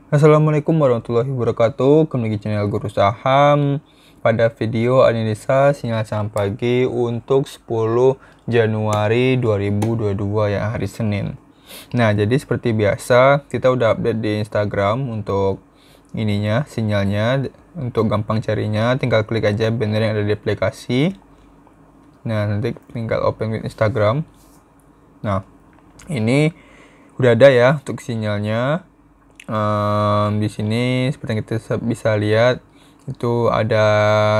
Assalamualaikum warahmatullahi wabarakatuh. Kembali di channel Guru Saham. Pada video analisa sinyal saham pagi untuk 10 Januari 2022 yang hari Senin. Nah, jadi seperti biasa kita udah update di Instagram untuk ininya, sinyalnya. Untuk gampang carinya tinggal klik aja banner yang ada di aplikasi. Nah, nanti tinggal open with Instagram. Nah, ini udah ada ya untuk sinyalnya. Di sini seperti yang kita bisa lihat itu ada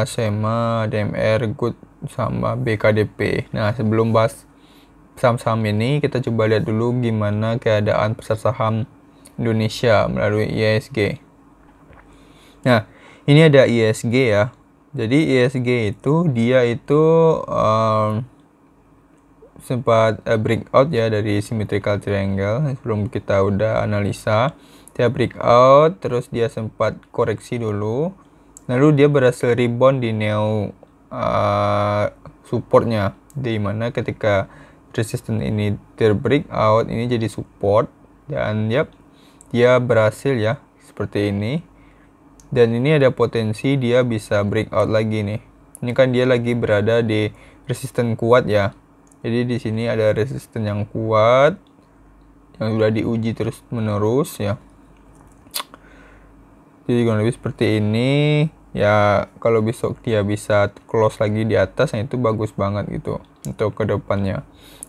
SEMA, DMR, Good sama BKDP. Nah, sebelum bahas saham-saham ini kita coba lihat dulu gimana keadaan pasar saham Indonesia melalui IISG. Nah, ini ada IISG ya. Jadi IISG itu dia itu sempat breakout ya dari symmetrical triangle. Sebelum kita udah analisa, dia breakout, terus dia sempat koreksi dulu, lalu dia berhasil rebound di neo supportnya, di mana ketika resistance ini terbreakout ini jadi support, dan dia berhasil ya seperti ini, dan ini ada potensi dia bisa breakout lagi nih. Ini kan dia lagi berada di resistance kuat ya, jadi di sini ada resistance yang kuat yang sudah diuji terus menerus ya. Jadi kurang lebih seperti ini ya. Kalau besok dia bisa close lagi di atas, nah itu bagus banget gitu untuk kedepannya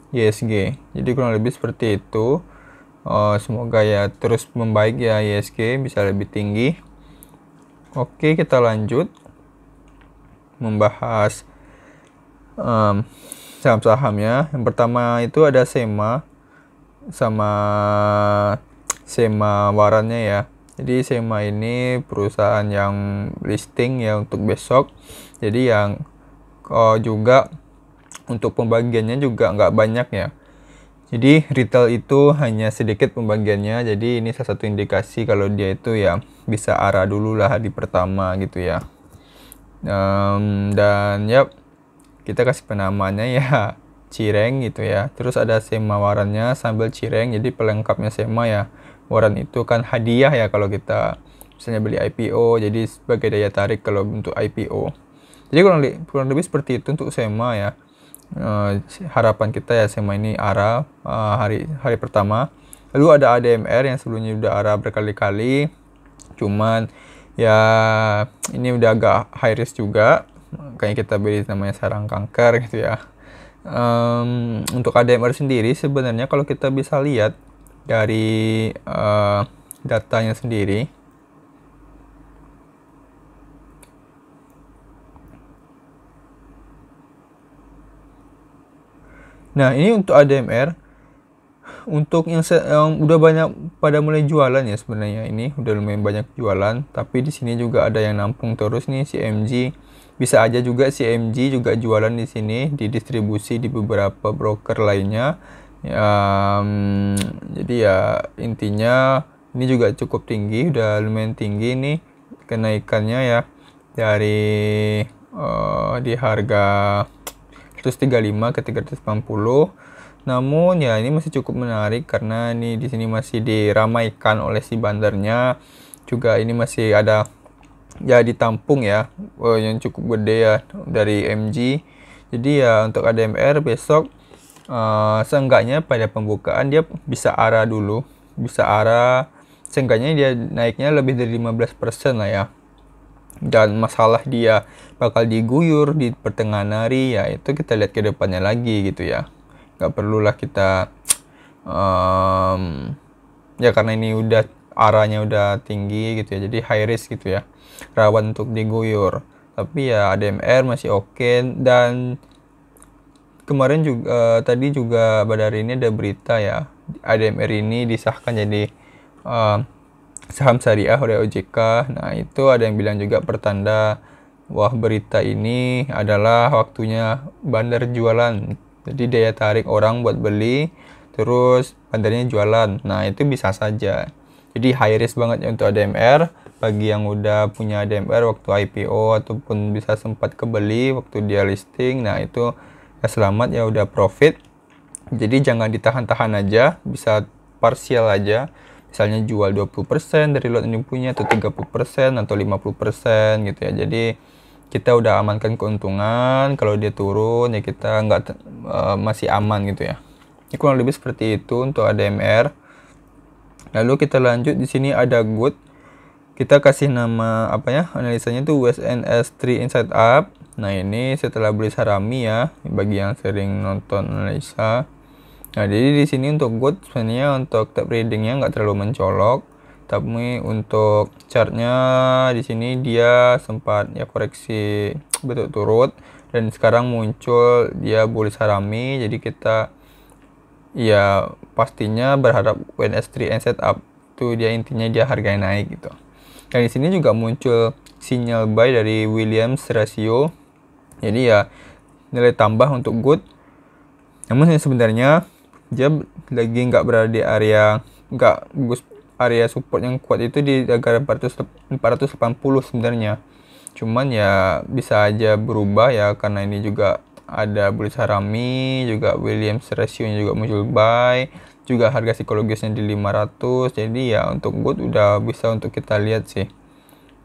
IISG. Jadi kurang lebih seperti itu. Semoga ya terus membaik ya, IISG bisa lebih tinggi. Oke, kita lanjut membahas saham-sahamnya. Yang pertama itu ada SEMA sama SEMA warannya ya. Jadi SEMA ini perusahaan yang listing ya untuk besok. Jadi yang juga untuk pembagiannya juga nggak banyak ya. Jadi retail itu hanya sedikit pembagiannya. Jadi ini salah satu indikasi kalau dia itu ya bisa arah dulu lah di pertama gitu ya. Dan kita kasih penamanya ya Cireng gitu ya. Terus ada SEMA warannya sambil Cireng. Jadi pelengkapnya SEMA ya. Waran itu kan hadiah ya kalau kita misalnya beli IPO, jadi sebagai daya tarik kalau untuk IPO. Jadi kurang lebih seperti itu untuk SEMA ya. Harapan kita ya SEMA ini arah hari pertama. Lalu ada ADMR yang sebelumnya udah arah berkali-kali, cuman ya ini udah agak high risk juga, kayak kita beli namanya sarang kanker gitu ya. Untuk ADMR sendiri sebenarnya kalau kita bisa lihat dari datanya sendiri, nah ini untuk ADMR, untuk yang udah banyak pada mulai jualan ya, sebenarnya ini udah lumayan banyak jualan, tapi di sini juga ada yang nampung terus nih CMG. Bisa aja juga CMG juga jualan di sini, didistribusi di beberapa broker lainnya. Jadi ya intinya ini juga cukup tinggi, udah lumayan tinggi nih kenaikannya ya, dari di harga 135 ke 380. Namun ya ini masih cukup menarik karena ini di sini masih diramaikan oleh si bandarnya, juga ini masih ada ya ditampung ya yang cukup gede ya dari MG. Jadi ya untuk ADMR besok seenggaknya pada pembukaan dia bisa arah dulu, bisa arah, seenggaknya dia naiknya lebih dari 15% lah ya. Dan masalah dia bakal diguyur di pertengahan hari ya, itu kita lihat ke depannya lagi gitu ya. Nggak perlulah kita ya karena ini udah arahnya udah tinggi gitu ya, jadi high risk gitu ya, rawan untuk diguyur. Tapi ya ADMR masih oke. Dan kemarin juga tadi juga pada hari ini ada berita ya, ADMR ini disahkan jadi saham syariah oleh OJK. Nah itu ada yang bilang juga pertanda wah berita ini adalah waktunya bandar jualan. Jadi daya tarik orang buat beli, terus bandarnya jualan. Nah itu bisa saja. Jadi high risk banget ya untuk ADMR. Bagi yang udah punya ADMR waktu IPO ataupun bisa sempat kebeli waktu dia listing, nah itu ya selamat ya, udah profit. Jadi jangan ditahan-tahan aja, bisa parsial aja. misalnya jual 20% dari lot yang punya, atau 30% atau 50% gitu ya. Jadi kita udah amankan keuntungan. Kalau dia turun ya kita masih aman gitu ya. Ini kurang lebih seperti itu untuk ADMR. Lalu kita lanjut, di sini ada good. Kita kasih nama apa ya, analisanya itu WSNS3 Inside Up. Nah ini setelah beli Sarami ya, bagi yang sering nonton analisa. Nah jadi di sini untuk good sebenarnya untuk top readingnya nggak terlalu mencolok, tapi untuk chartnya di sini dia sempat ya koreksi berturut-turut, dan sekarang muncul dia bullish Harami. Jadi kita ya pastinya berharap WNS3 and setup itu dia intinya dia harganya naik gitu. Dan di sini juga muncul sinyal buy dari Williams ratio. Jadi ya nilai tambah untuk good. Namun sebenarnya dia lagi nggak berada di area nggak bagus, area support yang kuat itu di harga 480 sebenarnya. Cuman ya bisa aja berubah ya, karena ini juga ada bullish Harami, juga Williams ratio nya juga muncul buy, juga harga psikologisnya di 500. Jadi ya untuk good udah bisa untuk kita lihat sih.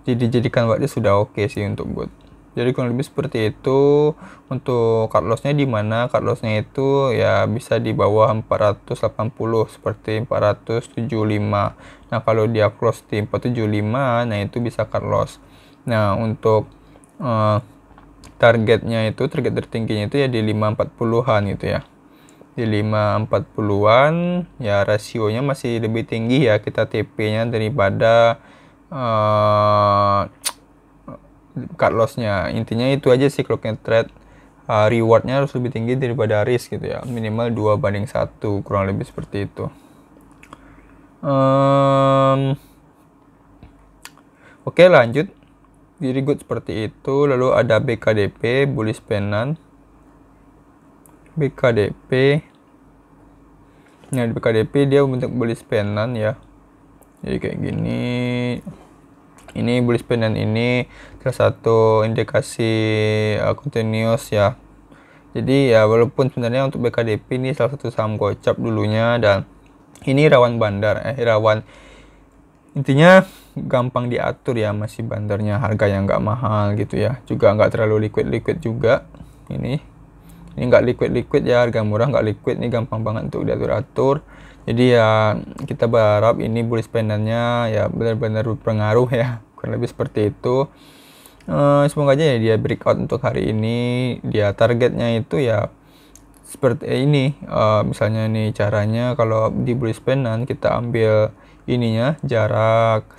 Jadi jadikan waktu sudah oke sih untuk good. Jadi kurang lebih seperti itu. Untuk cut lossnya di mana cut lossnya itu ya bisa di bawah 480 seperti 475. Nah kalau dia close di 475, nah itu bisa cut loss. Nah untuk targetnya itu, target tertingginya itu ya di 540-an gitu ya. Di 540-an ya, rasionya masih lebih tinggi ya kita TP-nya daripada cut loss-nya. Intinya itu aja sih kalau trade, rewardnya harus lebih tinggi daripada risk gitu ya, minimal 2/1, kurang lebih seperti itu. Oke lanjut, jadi good seperti itu. Lalu ada BKDP, bullish pennant. BKDP, nah di BKDP dia bentuk bullish pennant ya, jadi kayak gini. Ini bullish pennant ini salah satu indikasi continuous ya. Jadi ya walaupun sebenarnya untuk BKDP ini salah satu saham gocap dulunya, dan ini rawan bandar, rawan, intinya gampang diatur ya, masih bandarnya, harga yang nggak mahal gitu ya, juga nggak terlalu liquid juga. Ini nggak liquid ya, harga murah nggak liquid, ini gampang banget untuk diatur-atur. Jadi ya kita berharap ini bullish pennantnya ya benar-benar berpengaruh ya, kurang lebih seperti itu. Semoga aja ya dia breakout untuk hari ini. Dia targetnya itu ya seperti ini. Misalnya nih caranya, kalau di bullish pennant kita ambil ininya jarak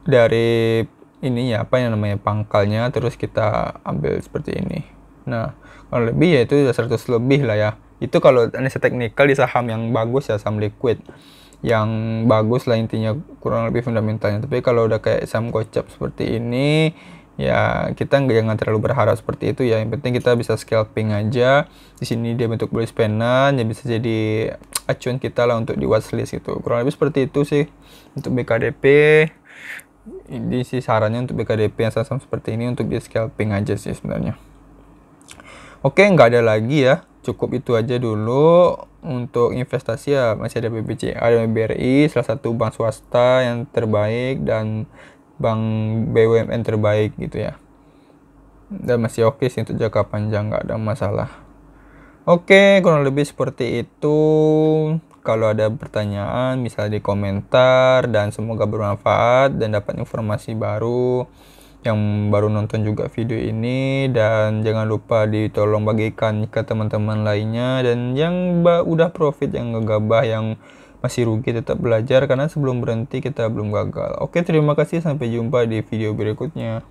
dari ini ya, apa yang namanya pangkalnya, terus kita ambil seperti ini. Nah kalau lebih ya itu 100 lebih lah ya. Itu kalau analisa teknikal di saham yang bagus ya, saham liquid yang bagus lah, intinya kurang lebih fundamentalnya. Tapi kalau udah kayak saham gocap seperti ini ya, kita jangan terlalu berharap seperti itu ya. Yang penting kita bisa scalping aja. Di sini dia bentuk bullish pennant ya, bisa jadi acuan kita lah untuk di watchlist gitu. Kurang lebih seperti itu sih untuk BKDP. Ini sih sarannya untuk BKDP yang saham seperti ini untuk di scalping aja sih sebenarnya. Oke, nggak ada lagi ya, cukup itu aja dulu. Untuk investasi ya masih ada BBCA dan BRI, salah satu bank swasta yang terbaik dan bank BUMN terbaik gitu ya, dan masih oke sih untuk jangka panjang, nggak ada masalah. Oke, kurang lebih seperti itu. Kalau ada pertanyaan bisa di komentar, dan semoga bermanfaat dan dapat informasi baru yang baru nonton juga video ini. Dan jangan lupa ditolong bagikan ke teman-teman lainnya, dan yang udah profit, yang ngegabah, yang masih rugi tetap belajar, karena sebelum berhenti kita belum gagal. Oke, terima kasih, sampai jumpa di video berikutnya.